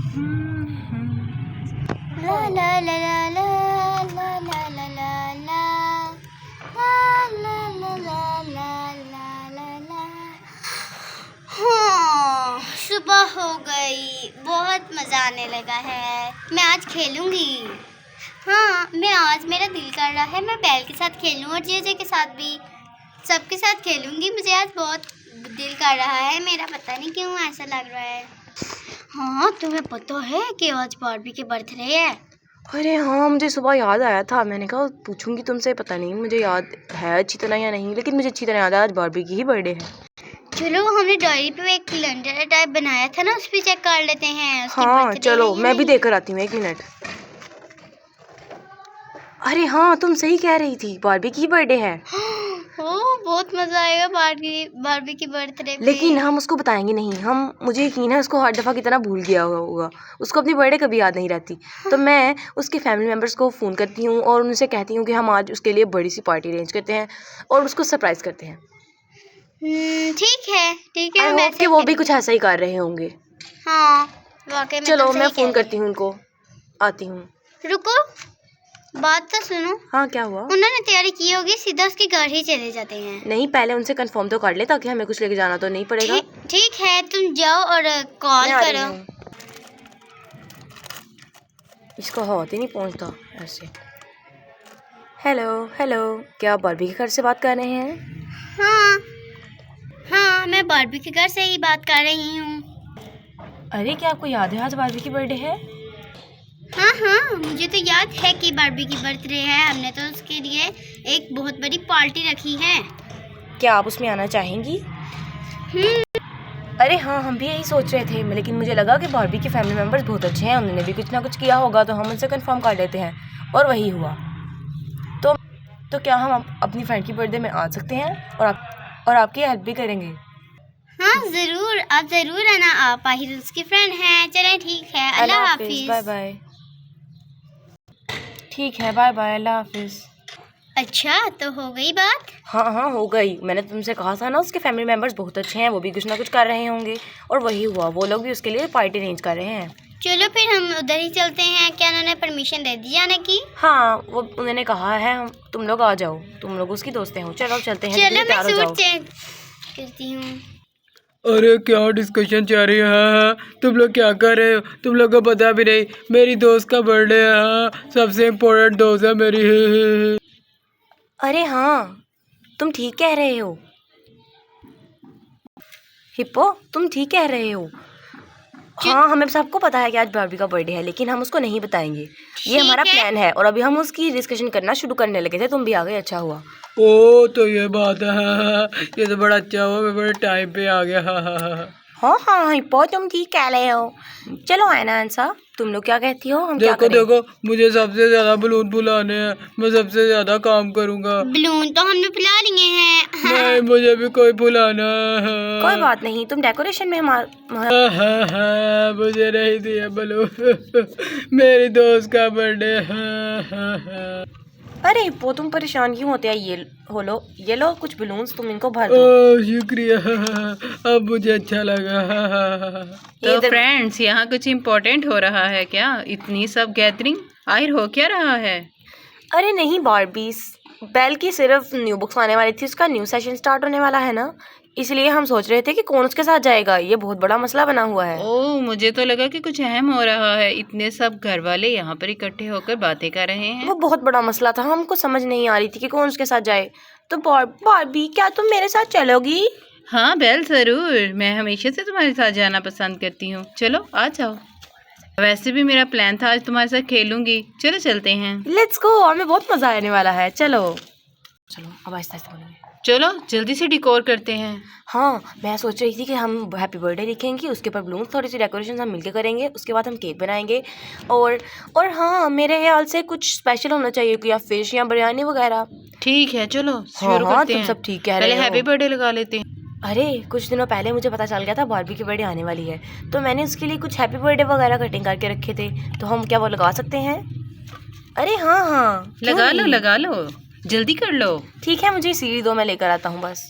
ला ला ला ला ला ला ला ला ला ला ला ला ला ला। हाँ, सुबह हो गई, बहुत मज़ा आने लगा है। मैं आज खेलूंगी। हाँ, मैं आज मेरा दिल कर रहा है मैं बैल के साथ खेलूं और जेजे के साथ भी, सबके साथ खेलूंगी। मुझे आज बहुत दिल कर रहा है मेरा, पता नहीं क्यों ऐसा लग रहा है। हाँ, तुम्हें पता है कि आज बारबी के बर्थडे है? अरे हाँ, मुझे सुबह याद आया था, मैंने कहा पूछूंगी तुमसे। पता नहीं मुझे याद है अच्छी तरह या नहीं, लेकिन मुझे अच्छी तरह याद है आज बारबी की ही बर्थडे है। चलो, हमने डायरी पे एक कैलेंडर टाइप बनाया था ना, उस पर चेक कर लेते हैं। हाँ चलो, मैं भी देख कर आती हूँ, 1 मिनट। अरे हाँ, तुम सही कह रही थी, बारबी की बर्थडे है। ओह, बहुत मजा आएगा बारबी की बर्थडे पे। लेकिन हम उसको बताएंगे नहीं। मुझे यकीन है उसको हर दफ़ा की तरह भूल गया होगा, उसको अपनी बर्थडे कभी याद नहीं रहती। तो मैं उसके फैमिली मेम्बर्स को फ़ोन करती हूँ और उनसे कहती हूँ कि हम आज उसके लिए बड़ी सी पार्टी अरेंज करते हैं और उसको सरप्राइज़ करते हैं। ठीक है, ठीक है। आई होप कि वो भी कुछ ऐसा ही कर रहे होंगे। हाँ, वाकई में। चलो, मैं फ़ोन करती हूँ उनको, आती हूँ। रुको, बात तो सुनो। हाँ, क्या हुआ? उन्होंने तैयारी की होगी, सीधा उसके घर ही चले जाते हैं। नहीं, पहले उनसे कंफर्म तो कर ले, ताकि हमें कुछ लेके जाना तो नहीं पड़ेगा। ठीक है, तुम जाओ और कॉल करो। इसका हाथ ही नहीं पहुंचता ऐसे। हेलो हेलो, क्या आप बारबी के घर से बात कर रहे हैं? हाँ, मैं बारबी के घर से ही बात कर रही हूँ। अरे, क्या आपको याद है आज बारबी की बर्थडे है? हाँ, मुझे तो याद है कि बारबी की बर्थडे है। हमने तो उसके लिए एक बहुत बड़ी पार्टी रखी है। क्या आप उसमें आना चाहेंगी? अरे हाँ, हम भी यही सोच रहे थे, लेकिन मुझे लगा कि बारबी के फैमिली मेम्बर्स बहुत अच्छे हैं, उन्होंने भी कुछ ना कुछ किया होगा, तो हम उनसे कंफर्म कर लेते हैं। और वही हुआ। तो क्या हम अपनी फ्रेंड की बर्थडे में आ सकते हैं और आपकी हेल्प भी करेंगे? हाँ ज़रूर, आप ज़रूर आना। आप आहिर उसकी फ्रेंड हैं। चलें, ठीक है, अल्लाह हाफिज़। Bye bye. ठीक है, बाय बाय, अल्लाह हाफिज़। अच्छा, तो हो गई बात? हाँ, हो गई। मैंने तुमसे कहा था ना, उसके फैमिली मेम्बर्स बहुत अच्छे हैं, वो भी कुछ ना कुछ कर रहे होंगे, और वही हुआ। वो लोग भी उसके लिए पार्टी अरेंज कर रहे हैं। चलो फिर हम उधर ही चलते हैं। क्या उन्होंने परमिशन दे दी जाने की? हाँ, उन्होंने कहा है तुम लोग आ जाओ, तुम लोग उसकी दोस्तें हो। चलो चलते हैं। चलो, मैं सूट चेंज करती हूँ। अरे, क्या डिस्कशन चल रही है? तुम लोग क्या कर रहे हो? तुम लोग को पता भी नहीं मेरी दोस्त का बर्थडे है। सबसे इम्पोर्टेंट दोस्त है मेरी। अरे हाँ, तुम ठीक कह रहे हो हिप्पो, तुम ठीक कह रहे हो। हाँ, हमें सबको पता है कि आज बारबी का बर्थडे है, लेकिन हम उसको नहीं बताएंगे। ये हमारा प्लान है, और अभी हम उसकी डिस्कशन करना शुरू करने लगे थे। तुम भी आ गए, अच्छा हुआ। ओ, तो ये बात है। ये तो बड़ा अच्छा हुआ, मैं बड़े टाइम पे आ गया। हाँ, हिप्पो, तुम ठीक कह रहे हो। चलो आयना अंसा, तुम लोग क्या कहती हो? हम क्या करें? देखो, मुझे सबसे ज्यादा बलून फुलाने हैं। मैं सबसे ज्यादा काम करूँगा। बलून तो हमने फुला लिए हैं। नहीं, मुझे भी कोई फुलाना है। कोई बात नहीं, तुम डेकोरेशन में मुझे नहीं दिया बलून। मेरी दोस्त का बर्थडे है। अरे हिप्पो, तुम परेशान क्यों होते हैं? ये लो कुछ बलून्स, तुम इनको भर दो। शुक्रिया, अब मुझे अच्छा लगा। तो फ्रेंड्स, यहाँ कुछ इम्पोर्टेंट हो रहा है क्या? इतनी सब गैदरिंग आहिर हो क्या रहा है? अरे नहीं बारबीस, बेल की सिर्फ न्यू बुक्स आने वाली थी, उसका न्यू सेशन स्टार्ट होने वाला है ना, इसलिए हम सोच रहे थे कि कौन उसके साथ जाएगा। ये बहुत बड़ा मसला बना हुआ है। ओह, मुझे तो लगा कि कुछ अहम हो रहा है। इतने सब घर वाले यहाँ पर इकट्ठे होकर बातें कर रहे हैं। वो बहुत बड़ा मसला था, हमको समझ नहीं आ रही थी कि कौन उसके साथ जाए। तो बारबी, क्या तुम मेरे साथ चलोगी? हाँ बेल, ज़रूर। मैं हमेशा से तुम्हारे साथ जाना पसंद करती हूँ। चलो आ जाओ। वैसे भी मेरा प्लान था आज तुम्हारे साथ खेलूंगी। चलो चलते हैं। लेट्स गो, हमें बहुत मजा आने वाला है। चलो अब आहिस्ता आहिस्ता बोलेंगे। चलो जल्दी से डिकोर करते हैं। हाँ, मैं सोच रही थी कि हम हैप्पी बर्थडे लिखेंगे, उसके ऊपर बलून्स, थोड़ी सी डेकोरेशन हम मिलके करेंगे, उसके बाद हम केक बनाएंगे। और हाँ, मेरे ख्याल से कुछ स्पेशल होना चाहिए, या फिश या बिरयानी वगैरह। ठीक है, चलो शुरू हाँ, करते तुम हैं। सब ठीक कह रहे पहले हो। हैप्पी बर्थडे लगा लेते हैं। अरे, कुछ दिनों पहले मुझे पता चल गया था बारबी की बर्थडे आने वाली है, तो मैंने उसके लिए कुछ हैप्पी बर्थडे वगैरह कटिंग करके रखे थे। तो हम क्या वो लगा सकते हैं? अरे हाँ, लगा लो, जल्दी कर लो। ठीक है, मुझे सीढ़ी दो, मैं लेकर आता हूँ बस।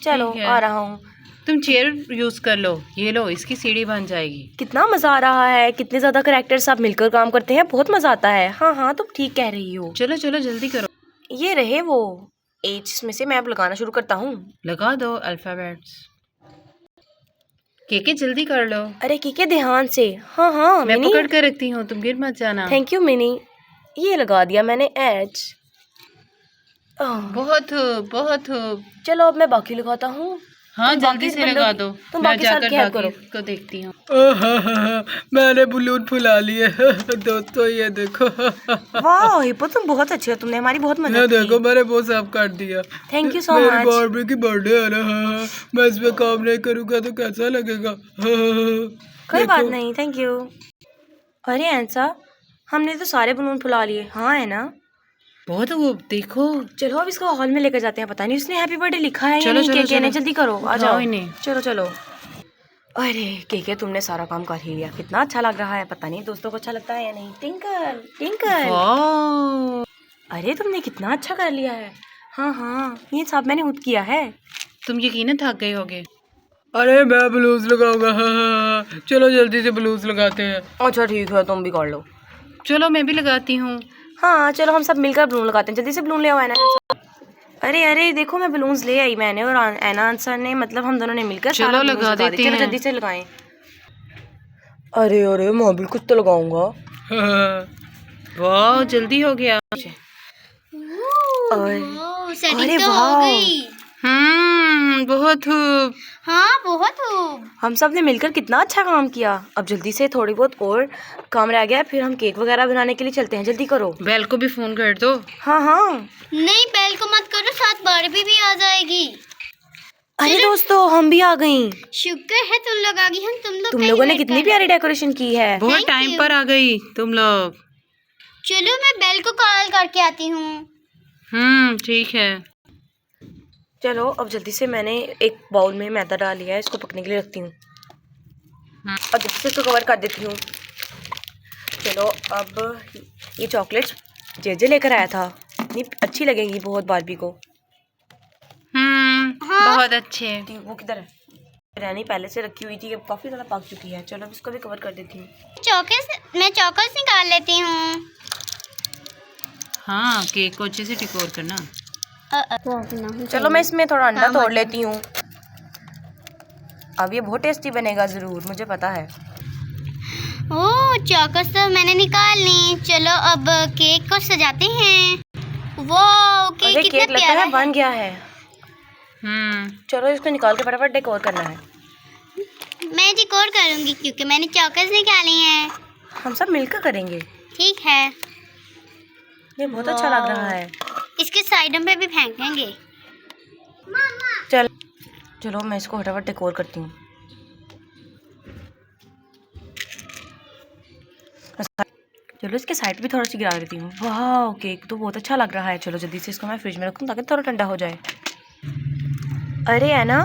चलो, आ रहा हूँ। तुम चेयर यूज़ कर लो, ये लो, इसकी सीढ़ी बन जाएगी। कितना मज़ा आ रहा है, कितने ज़्यादा करेक्टर्स आप मिलकर काम करते हैं, बहुत मज़ा आता है। हाँ हाँ, तुम ठीक कह रही हो। चलो चलो जल्दी करो। ये रहे वो एज में से मैं अब लगाना शुरू करता हूँ। लगा दो अल्फ़ाबेट्स। केके जल्दी कर लो। अरे के ध्यान से। हाँ हाँ मैं मिनी, पकड़ कर रखती हूँ, तुम गिर मत जाना। Thank you mini. ये लगा दिया मैंने एच। बहुत खूब, बहुत खूब। चलो अब मैं बाकी लगाता हूँ। हाँ तुम जल्दी बाकी से बंदों लगा की- दो। तुम मैं बाकी साथ जाकर की हेल्प बाकी करो। को देखती हूँ। मैंने बलून फुला लिए दोस्तों, ये देखो। वाह हिप्पो, तुम बहुत अच्छे हो, तुमने हमारी बहुत ये मदद देखो की। मैंने वो सब कर दिया। थैंक यू सो मेरी मच। बारबी की बर्थडे है ना। मैं इस पे काम नहीं करूँगा तो कैसा लगेगा। कोई बात देखो। नहीं, थैंक यू। अरे ऐसा, हमने तो सारे बलून फुला लिए। हाँ है ना। बहुत खूब, देखो। चलो अब इसको हॉल में लेकर जाते हैं। पता नहीं उसने हैप्पी बर्थडे लिखा है या चलो, नहीं। चलो, केके ने, चलो। जल्दी करो, आ उठाओ जाओ इन्हें। चलो चलो। अरे केके, तुमने सारा काम कर ही लिया, कितना अच्छा लग रहा है। पता नहीं दोस्तों को अच्छा लगता है या नहीं। टिंकल टिंकल, वाह, अरे तुमने कितना अच्छा कर लिया है। हाँ हाँ, ये सब मैंने खुद किया है। तुम यकीनन थक गए होगे। अरे मैं ब्लूज लगाऊंगा। हाँ, चलो जल्दी से ब्लूज लगाते हैं। अच्छा ठीक है, तुम भी कर लो। चलो मैं भी लगाती हूँ। हाँ चलो हम सब मिलकर बलून लगाते हैं। जल्दी से बलून ले आओ एना। अरे अरे देखो, मैं बलून्स ले आई मैंने और एना आंसर ने, मतलब हम दोनों ने मिलकर चलो, सारा balloons लगा दिए। देते चलो हैं। जल्दी से लगाएं। अरे अरे मैं भी कुछ तो लगाऊंगा। वाह, जल्दी हो गया। सेटिंग अरे तो हो वाह। गई। बहुत खूब। हाँ बहुत खूब। हम सब ने मिलकर कितना अच्छा काम किया। अब जल्दी से थोड़ी बहुत और काम रह गया है, फिर हम केक वगैरह बनाने के लिए चलते हैं। जल्दी करो। बेल को भी फोन कर दो। हाँ हाँ। नहीं, बेल को मत करो, साथ बारबी भी आ जाएगी। अरे दोस्तों, हम भी आ गई। शुक्र है तुम लोग आ गई। हम तुम लोग तुम का ही लोगों ने वेट कितनी कर प्यारी डेकोरेशन की है। बहुत Thank टाइम you. पर आ गई तुम लोग। चलो मैं बेल को कॉल करके आती हूँ। ठीक है। चलो अब जल्दी से मैंने एक बाउल में मैदा डाल लिया है, इसको पकने के लिए रखती हूँ। अब जल्दी से इसको कवर कर देती हूँ। चलो अब ये चॉकलेट्स जे लेकर आया था, इतनी अच्छी लगेंगी बहुत बारबी को। बहुत अच्छे। वो किधर है? बिरयानी पहले से रखी हुई थी, अब काफ़ी ज़्यादा पक चुकी है। चलो अब इसको भी कवर कर देती हूँ। मैं चौकस निकाल लेती हूँ। हाँ, केक को अच्छे से डेकोर करना। चलो मैं इसमें थोड़ा अंडा तोड़ लेती हूँ। अब ये बहुत टेस्टी बनेगा ज़रूर, मुझे पता है। ओह, चौकस तो मैंने निकाल ली। चलो अब केक को सजाते हैं। वो अरे केक केक कितना लगता प्यारा है है। बन गया है। चलो इसको निकाल के फटाफट डेकोर करना है। मैं डेकोर करूँगी क्योंकि मैंने चौकस निकाली है। हम सब मिलकर करेंगे। ठीक है, ये बहुत अच्छा लग रहा है। इसके साइडों पे भी फेंकेंगे। चलो मैं इसको फटाफट डेकोर करती हूँ। चलो इसके साइड भी थोड़ा सी गिरा देती हूँ। वाह, केक तो बहुत अच्छा लग रहा है। चलो जल्दी से इसको मैं फ्रिज में रखूँ ताकि थोड़ा ठंडा हो जाए। अरे है ना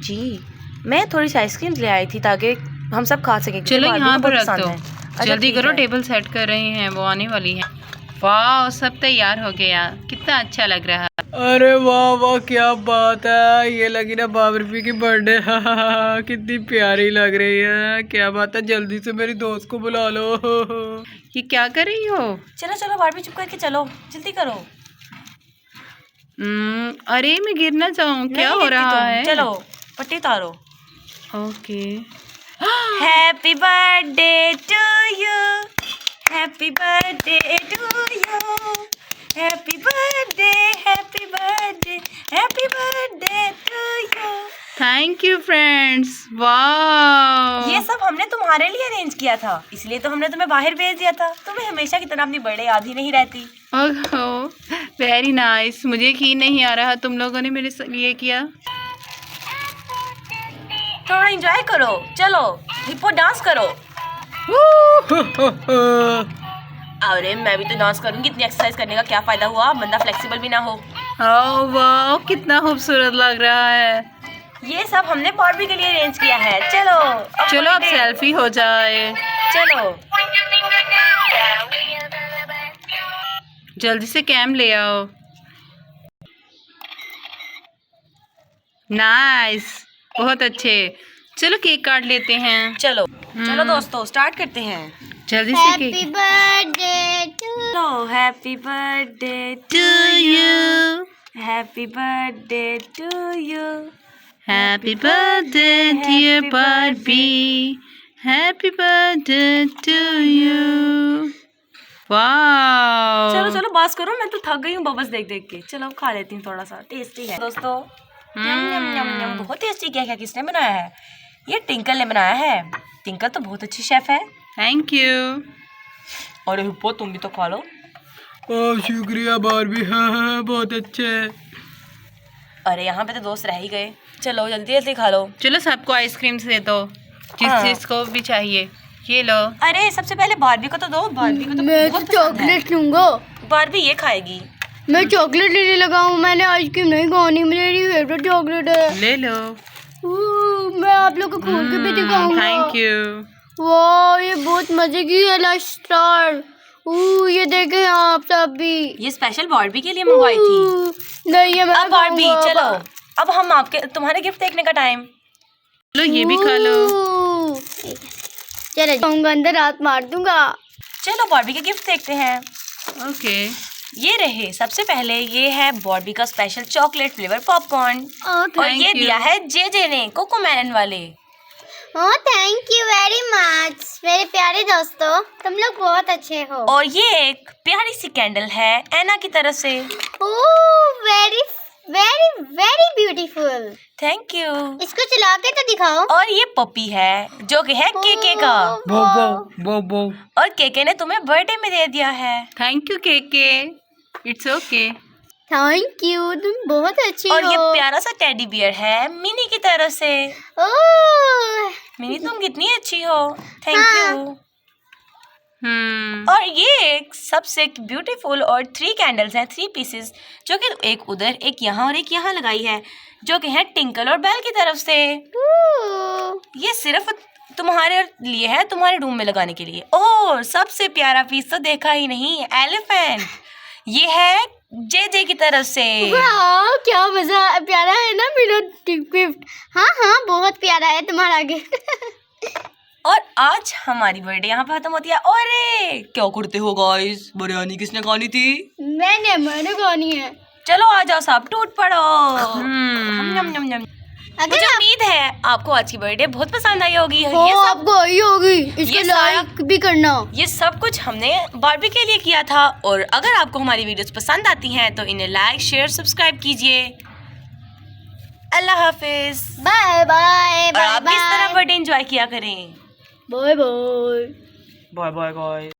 जी, मैं थोड़ी सी आइसक्रीम ले आई थी ताकि हम सब खा सकें। चलो यहाँ पर रख दो। जल्दी करो, टेबल सेट कर रहे हैं, वो आने वाली है। वाह, सब तैयार हो गया। कितना अच्छा लग रहा है। अरे वाह वाह, क्या बात है। ये लगी ना बाबरबी की बर्थडे। कितनी प्यारी लग रही है। क्या बात है, जल्दी से मेरी दोस्त को बुला लो। ये क्या कर रही हो? चलो चलो बारबी, चुप करके चलो, जल्दी करो। अरे मैं गिर ना जाऊँ, क्या नहीं हो गिरती रहा तुम। है? चलो पट्टी उतारो। Okay. Happy birthday to you, happy birthday to you, happy birthday, happy birthday, happy birthday to you. Thank you friends. वाह, ये सब हमने तुम्हारे लिए अरेंज किया था, इसलिए तो हमने तुम्हें बाहर भेज दिया था। तुम्हें हमेशा की तरह अपनी बर्थडे याद ही नहीं रहती। Oh very nice. मुझे यकीन नहीं आ रहा तुम लोगों ने मेरे लिए किया। थोड़ा एंजॉय करो। चलो हिप्पो डांस करो। अरे मैं भी तो डांस करूंगी, इतनी एक्सरसाइज करने का क्या फायदा हुआ, बंदा फ्लेक्सिबल भी ना हो। ओह वाह, कितना खूबसूरत लग रहा है। ये सब हमने बारबी के लिए अरेंज किया है। चलो चलो अब सेल्फी हो जाए। चलो जल्दी से कैम ले आओ। नाइस, बहुत अच्छे। चलो केक काट लेते हैं। चलो चलो दोस्तों स्टार्ट करते हैं। जल्दी से हैप्पी केक। बर्थडे टू तो happy birthday to you, happy birthday to you. Happy birthday dear Barbie, happy birthday to you. Wow, चलो चलो बस करो, मैं तो थक गई हूँ बबल्स देख देख के। चलो खा लेती हूँ थोड़ा सा, टेस्टी है दोस्तों। यम यम यम यम, बहुत टेस्टी। क्या क्या किसने बनाया है? ये टिंकल ने बनाया है। टिंकल तो बहुत अच्छी शेफ है। Thank you. और हिप्पो तुम भी तो खा लो। ओह शुक्रिया बारबी, हाँ हाँ बहुत अच्छे। अरे यहाँ पे तो दोस्त रह ही गए। चलो जल्दी जल्दी खा लो। चलो सबको आइसक्रीम दे दो, हाँ। जिसको भी चाहिए। ये लो। अरे सबसे पहले बारबी को तो दो। बारबी को तो मैं बहुत तो पसंद है। चॉकलेट लूंगा। बारबी ये खाएगी। मैं चॉकलेट लेने लगा हूँ, मैंने आइसक्रीम नहीं खानी, मेरी फेवरेट चॉकलेट है। ले लो। मैं आप लोग को खोल के भी दिखाऊंगा। Thank you. वाह ये बहुत मजे की है लाइफ स्टार। ये देखें आप सब भी। ये स्पेशल बारबी के लिए मंगवाई थी। नहीं ये मैं अब बारबी खाऊंगा। चलो, अब हम आपके तुम्हारे गिफ्ट देखने का टाइम। लो ये भी खा लो। चलो जाऊंगा अंदर, हाथ मार दूंगा। चलो बारबी के गिफ्ट देखते हैं। ओके। ये रहे सबसे पहले, ये है बारबी का स्पेशल चॉकलेट फ्लेवर पॉपकॉर्न। और thank ये you. दिया है जे ने कोको मेलन वाले। थैंक यू वेरी मच मेरे प्यारे दोस्तों, तुम लोग बहुत अच्छे हो। और ये एक प्यारी सी कैंडल है एना की तरफ से। Very very very beautiful. Thank you. इसको चला के तो दिखाओ। और ये पपी है जो कि है केके का। बो बो बो बो। और केके ने तुम्हें बर्थडे में दे दिया है। Thank you KK, it's okay. Thank you, तुम बहुत अच्छी और हो। ये प्यारा सा टेडी बियर है मिनी की तरफ से। ओह, मिनी तुम कितनी अच्छी हो। थैंक हाँ। यू। और ये एक सबसे ब्यूटीफुल और 3 कैंडल्स हैं, 3 पीसेस, जो कि एक उधर एक यहाँ और एक यहाँ लगाई है, जो कि है टिंकल और बेल की तरफ से। ये सिर्फ तुम्हारे लिए है, तुम्हारे रूम में लगाने के लिए। और सबसे प्यारा पीस तो देखा ही नहीं, एलिफेंट। ये है जे की तरफ से। वाह क्या मजा, प्यारा है ना मेरा गिफ्ट। हाँ हाँ बहुत प्यारा है तुम्हारा गिफ्ट। और आज हमारी बर्थडे यहाँ पे खत्म होती है। अरे क्या करते हो गाइस, बिरयानी किसने खानी थी? मैंने खानी है। चलो आ जाओ सब, टूट पड़ो। यम यम यम। अगर मुझे उम्मीद है आपको आज की बर्थडे बहुत पसंद आई होगी। हो ये सब आपको आई होगी, इसको ये सारा- लाइक भी करना। ये सब कुछ हमने बारबी के लिए किया था। और अगर आपको हमारी वीडियोस पसंद आती हैं तो इन्हें लाइक शेयर सब्सक्राइब कीजिए। अल्लाह हाफिज। बाय बाय और बाय आप भी इस तरह बाय बर्थडे एंजॉय किया करें। Bye bye. Bye bye guys.